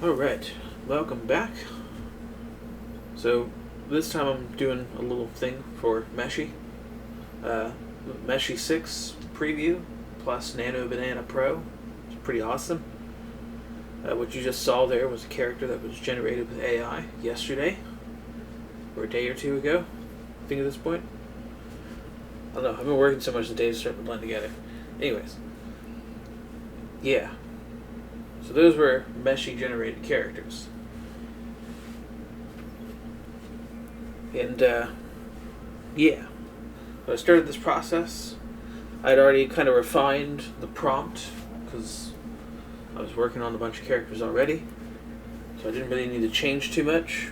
Alright, welcome back. So, this time I'm doing a little thing for Meshy. Meshy 6 preview plus Nano Banana Pro. It's pretty awesome. What you just saw there was a character that was generated with AI yesterday, or a day or two ago, I think at this point. I don't know, I've been working so much the days start to blend together. Anyways. Yeah. So those were Meshy generated characters. And, yeah. When I started this process, I'd already kind of refined the prompt, because I was working on a bunch of characters already. So I didn't really need to change too much.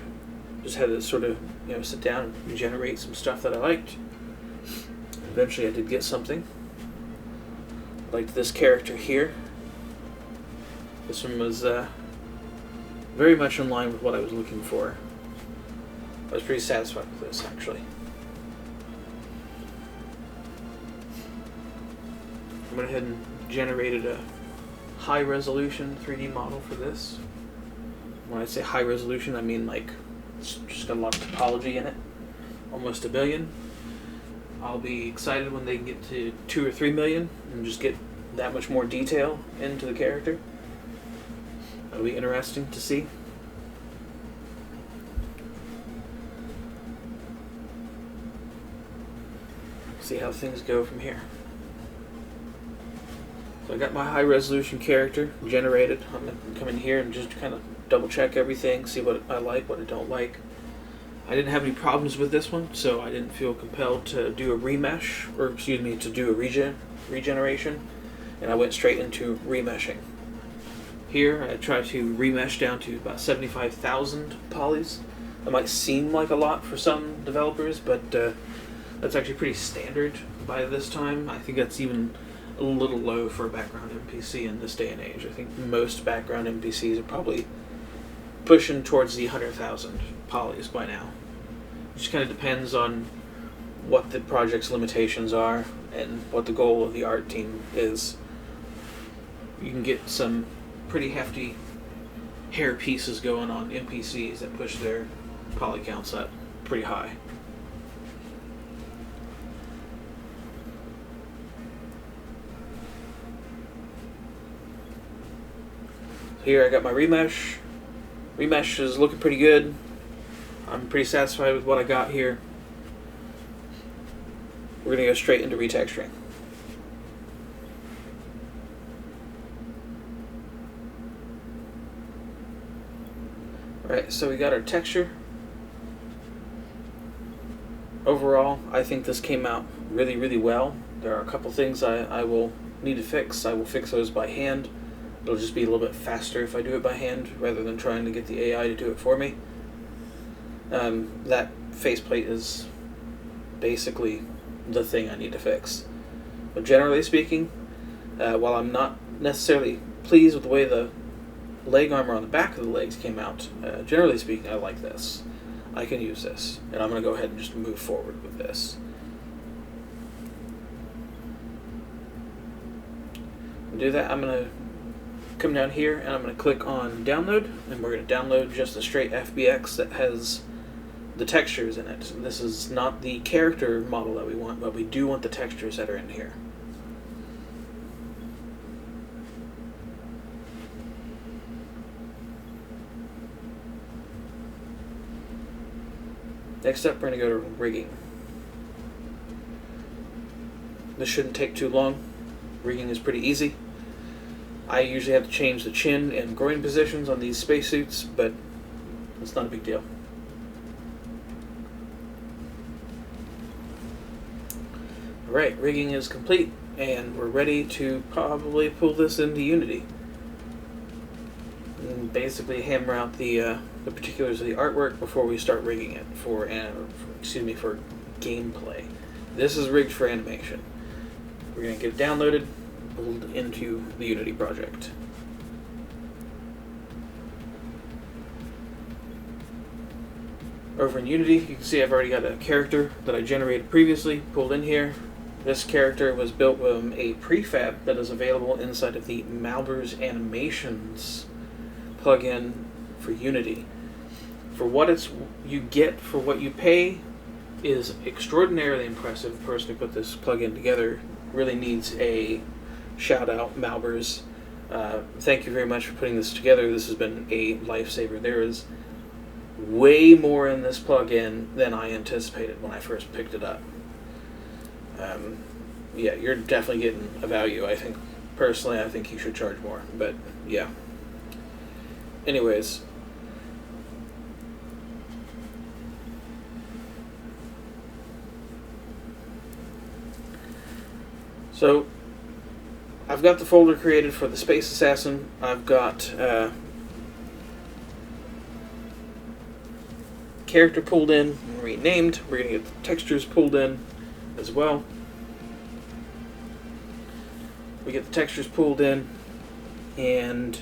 Just had to sort of, sit down and generate some stuff that I liked. Eventually I did get something. I liked this character here. This one was very much in line with what I was looking for. I was pretty satisfied with this, actually. I went ahead and generated a high-resolution 3D model for this. When I say high resolution, I mean like it's just got a lot of topology in it. Almost 1 billion. I'll be excited when they get to 2 or 3 million and just get that much more detail into the character. That'll be interesting to see. See how things go from here. So I got my high resolution character generated. I'm going to come in here and just kind of double check everything, see what I like, what I don't like. I didn't have any problems with this one, so I didn't feel compelled to do a remesh, or excuse me, to do a regeneration, and I went straight into remeshing. Here, I try to remesh down to about 75,000 polys. That might seem like a lot for some developers, but that's actually pretty standard by this time. I think that's even a little low for a background NPC in this day and age. I think most background NPCs are probably pushing towards the 100,000 polys by now. It just kind of depends on what the project's limitations are and what the goal of the art team is. You can get some pretty hefty hair pieces going on NPCs that push their poly counts up pretty high. Here I got my remesh. Remesh is looking pretty good. I'm pretty satisfied with what I got here. We're going to go straight into retexturing. Alright, so we got our texture. Overall, I think this came out really, really well. There are a couple things I will need to fix. I will fix those by hand. It'll just be a little bit faster if I do it by hand rather than trying to get the AI to do it for me. That faceplate is basically the thing I need to fix. But generally speaking, while I'm not necessarily pleased with the way the leg armor on the back of the legs came out, generally speaking, I like this. I can use this, and I'm going to go ahead and just move forward with this. To do that, I'm going to come down here and I'm going to click on download, and we're going to download just a straight FBX that has the textures in it. This is not the character model that we want, but we do want the textures that are in here. Next up, we're going to go to rigging. This shouldn't take too long. Rigging is pretty easy. I usually have to change the chin and groin positions on these spacesuits, but it's not a big deal. Alright, rigging is complete, and we're ready to probably pull this into Unity. And basically hammer out the particulars of the artwork before we start rigging it for gameplay. This is rigged for animation. We're going to get it downloaded, pulled into the Unity project. Over in Unity, you can see I've already got a character that I generated previously pulled in here. This character was built with a prefab that is available inside of the Malber's Animations plugin for Unity. For what you get for what you pay is extraordinarily impressive. The person who put this plugin together really needs a shout out, Malbers. Thank you very much for putting this together. This has been a lifesaver. There is way more in this plugin than I anticipated when I first picked it up. Yeah, you're definitely getting a value. I think, personally, I think you should charge more, but yeah. Anyways, so I've got the folder created for the Space Assassin. I've got character pulled in and renamed. We're going to get the textures pulled in as well. We get the textures pulled in, and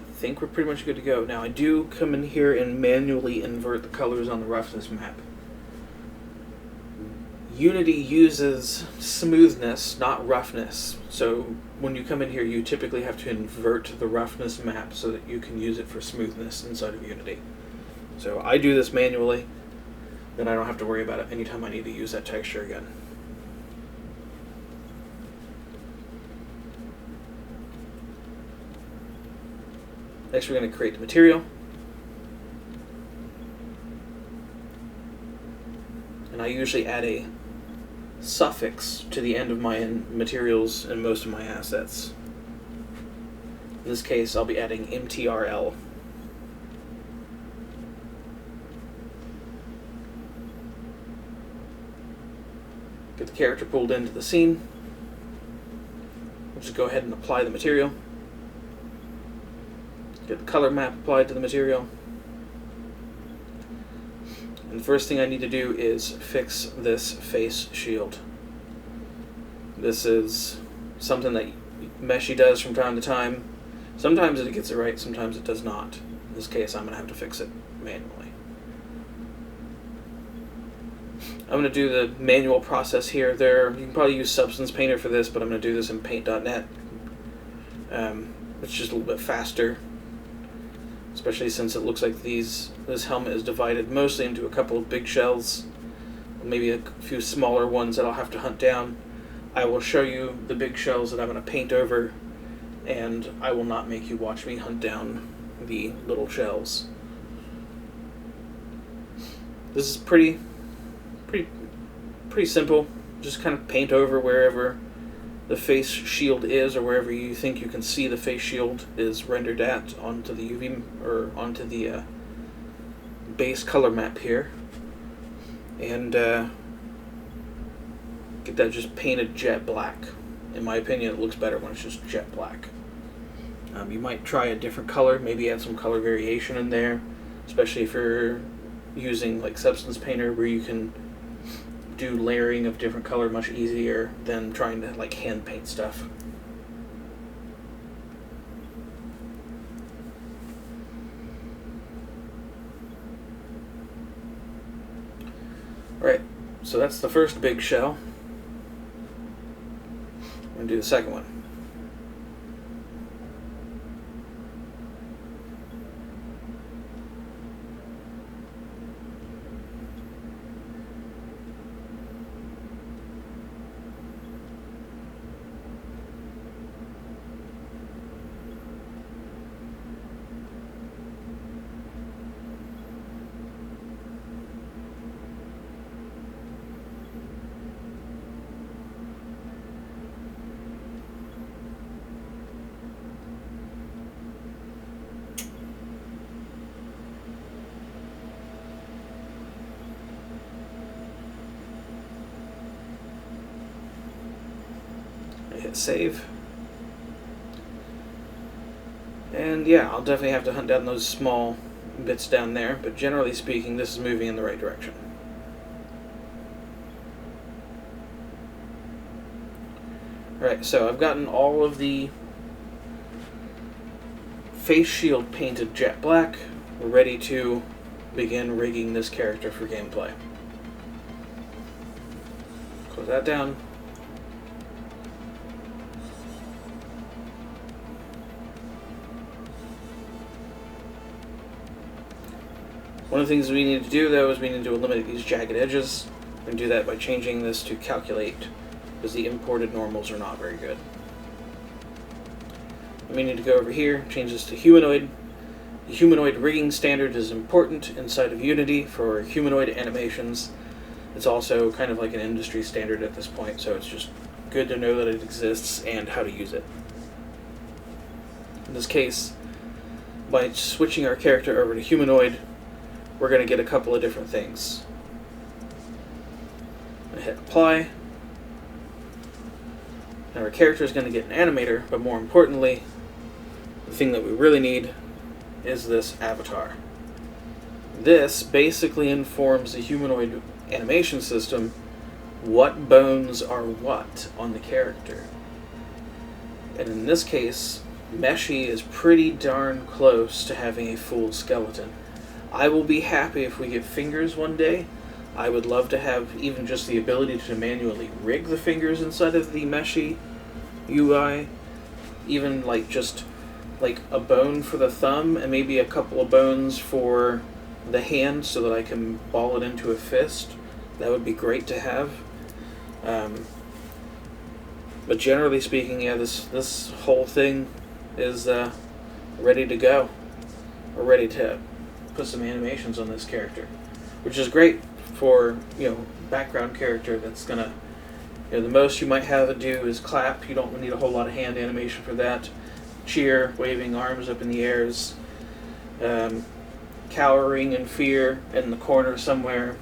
I think we're pretty much good to go. Now I do come in here and manually invert the colors on the roughness map. Unity uses smoothness, not roughness. So when you come in here, you typically have to invert the roughness map so that you can use it for smoothness inside of Unity. So I do this manually, then I don't have to worry about it anytime I need to use that texture again. Next we're going to create the material. And I usually add a suffix to the end of my materials and most of my assets. In this case, I'll be adding MTRL. Get the character pulled into the scene. We'll just go ahead and apply the material. Get the color map applied to the material. And the first thing I need to do is fix this face shield. This is something that Meshy does from time to time. Sometimes it gets it right, sometimes it does not. In this case, I'm going to have to fix it manually. I'm going to do the manual process here. You can probably use Substance Painter for this, but I'm going to do this in Paint.net. It's just a little bit faster, especially since it looks like this helmet is divided mostly into a couple of big shells, maybe a few smaller ones that I'll have to hunt down. I will show you the big shells that I'm going to paint over, and I will not make you watch me hunt down the little shells. This is pretty simple. Just kind of paint over wherever the face shield is, or wherever you think you can see the face shield is rendered at onto the UV or onto the base color map here, and get that just painted jet black. In my opinion, it looks better when it's just jet black. You might try a different color, maybe add some color variation in there, especially if you're using like Substance Painter, where you can do layering of different color much easier than trying to like hand paint stuff. Alright, so that's the first big shell. I'm going to do the second one. Hit save. And yeah, I'll definitely have to hunt down those small bits down there, but generally speaking, this is moving in the right direction. Alright, so I've gotten all of the face shield painted jet black. We're ready to begin rigging this character for gameplay. Close that down. One of the things we need to do, though, is we need to eliminate these jagged edges. We're going to do that by changing this to calculate, because the imported normals are not very good. And we need to go over here, change this to humanoid. The humanoid rigging standard is important inside of Unity for humanoid animations. It's also kind of like an industry standard at this point, so it's just good to know that it exists and how to use it. In this case, by switching our character over to humanoid, we're going to get a couple of different things. I'm going to hit apply. Now our character is going to get an animator, but more importantly, the thing that we really need is this avatar. This basically informs the humanoid animation system what bones are what on the character. And in this case, Meshy is pretty darn close to having a full skeleton. I will be happy if we get fingers one day. I would love to have even just the ability to manually rig the fingers inside of the Meshy UI. Even like just like a bone for the thumb and maybe a couple of bones for the hand so that I can ball it into a fist. That would be great to have. But generally speaking, yeah, this whole thing is ready to go. We're ready to put some animations on this character, which is great for, background character that's gonna, the most you might have it do is clap. You don't need a whole lot of hand animation for that. Cheer, waving arms up in the airs, cowering in fear in the corner somewhere.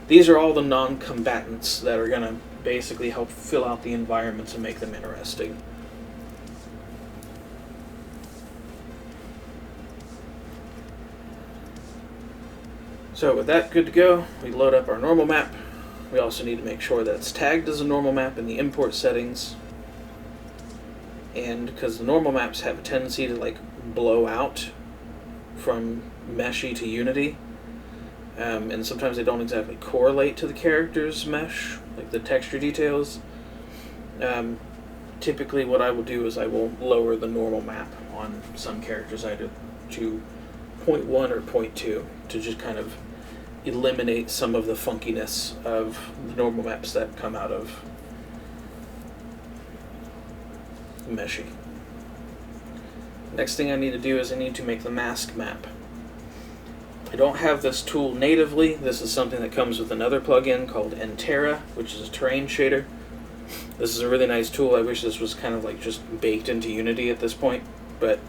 These are all the non-combatants that are going to basically help fill out the environments and make them interesting. So with that good to go, we load up our normal map. We also need to make sure that it's tagged as a normal map in the import settings. And because the normal maps have a tendency to blow out from Meshy to Unity, and sometimes they don't exactly correlate to the character's mesh, like the texture details. Typically what I will do is I will lower the normal map on some characters either to 0.1 or 0.2 to just kind of eliminate some of the funkiness of the normal maps that come out of Meshy. Next thing I need to do is I need to make the mask map. I don't have this tool natively. This is something that comes with another plugin called Entera, which is a terrain shader. This is a really nice tool. I wish this was kind of just baked into Unity at this point, but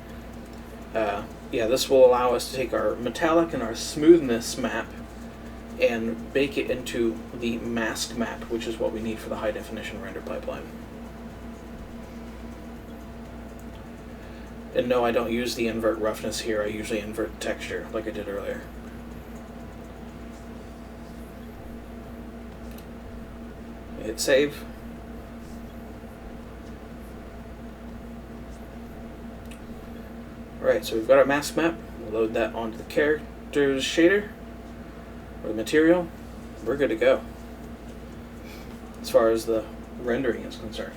yeah, this will allow us to take our metallic and our smoothness map and bake it into the mask map, which is what we need for the high definition render pipeline. And no, I don't use the invert roughness here. I usually invert texture, like I did earlier. Hit save. Alright, so we've got our mask map. We'll load that onto the character's shader, or the material. We're good to go, as far as the rendering is concerned.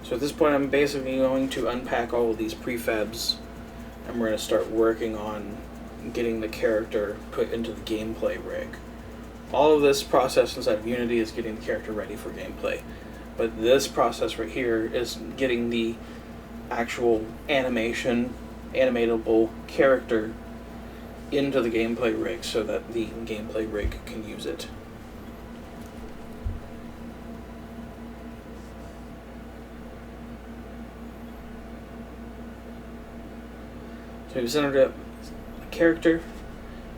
So at this point I'm basically going to unpack all of these prefabs and we're going to start working on getting the character put into the gameplay rig. All of this process inside of Unity is getting the character ready for gameplay, but this process right here is getting the actual animatable character into the gameplay rig so that the gameplay rig can use it. So we've centered up the character.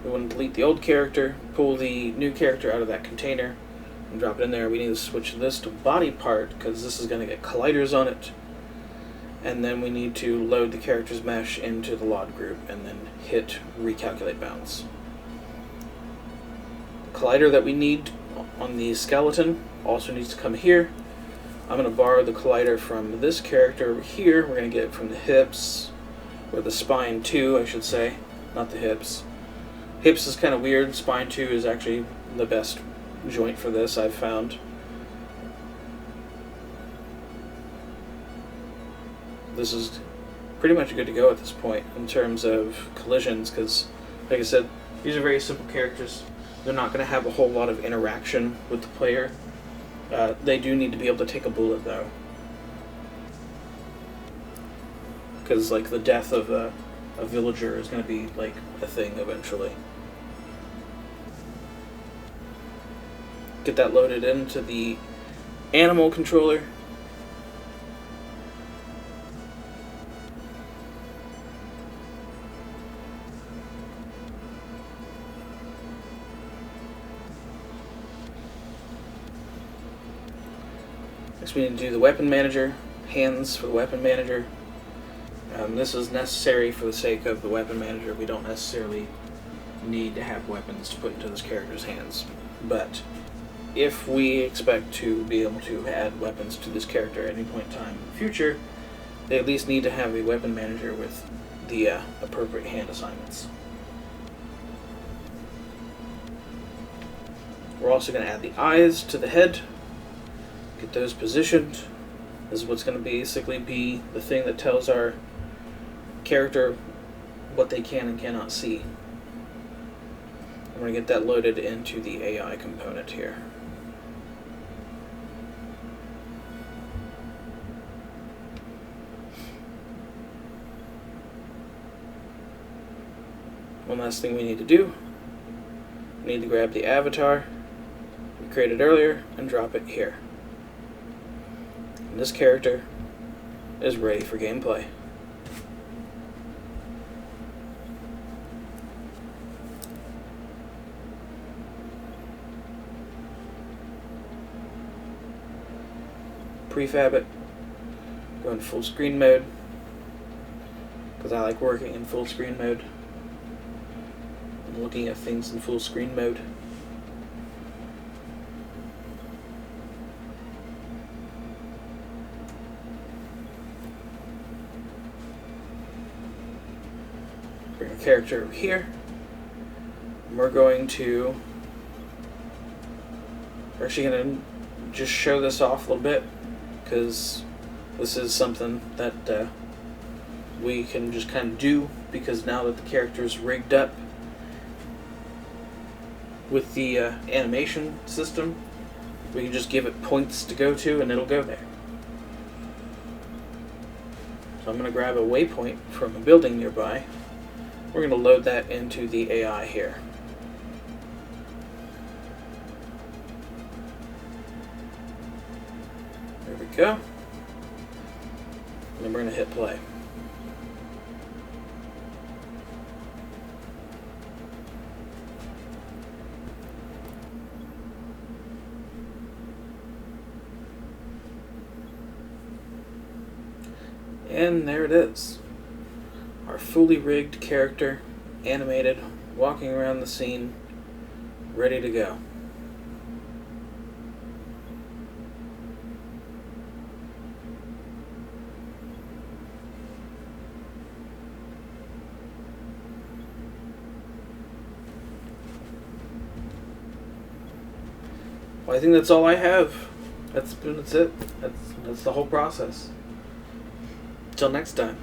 We want to delete the old character, pull the new character out of that container, and drop it in there. We need to switch this to body part because this is going to get colliders on it. And then we need to load the character's mesh into the LOD group and then hit recalculate bounds. The collider that we need on the skeleton also needs to come here. I'm going to borrow the collider from this character over here. We're going to get it from the hips, or the spine too, I should say, not the hips. Hips is kind of weird. Spine 2 is actually the best joint for this, I've found. This is pretty much good to go at this point in terms of collisions, because, like I said, these are very simple characters. They're not going to have a whole lot of interaction with the player. They do need to be able to take a bullet, though. Because, like, the death of a villager is going to be, like, a thing eventually. Get that loaded into the animal controller. Next we need to do the weapon manager, hands for the weapon manager. This is necessary for the sake of the weapon manager. We don't necessarily need to have weapons to put into this character's hands, but if we expect to be able to add weapons to this character at any point in time in the future, they at least need to have a weapon manager with the appropriate hand assignments. We're also going to add the eyes to the head, get those positioned. This is what's going to basically be the thing that tells our character what they can and cannot see. I'm going to get that loaded into the AI component here. One last thing we need to do, we need to grab the avatar we created earlier and drop it here. And this character is ready for gameplay. Prefab it, go in full screen mode, because I like working in full screen mode and looking at things in full screen mode. Bring a character over here, and we're actually going to just show this off a little bit, because this is something that we can just kind of do, because now that the character is rigged up with the animation system, we can just give it points to go to and it'll go there. So I'm going to grab a waypoint from a building nearby. We're going to load that into the AI here. There we go. And then we're going to hit play. And there it is. Our fully rigged character, animated, walking around the scene, ready to go. Well, I think that's all I have. That's it. That's the whole process. Till next time.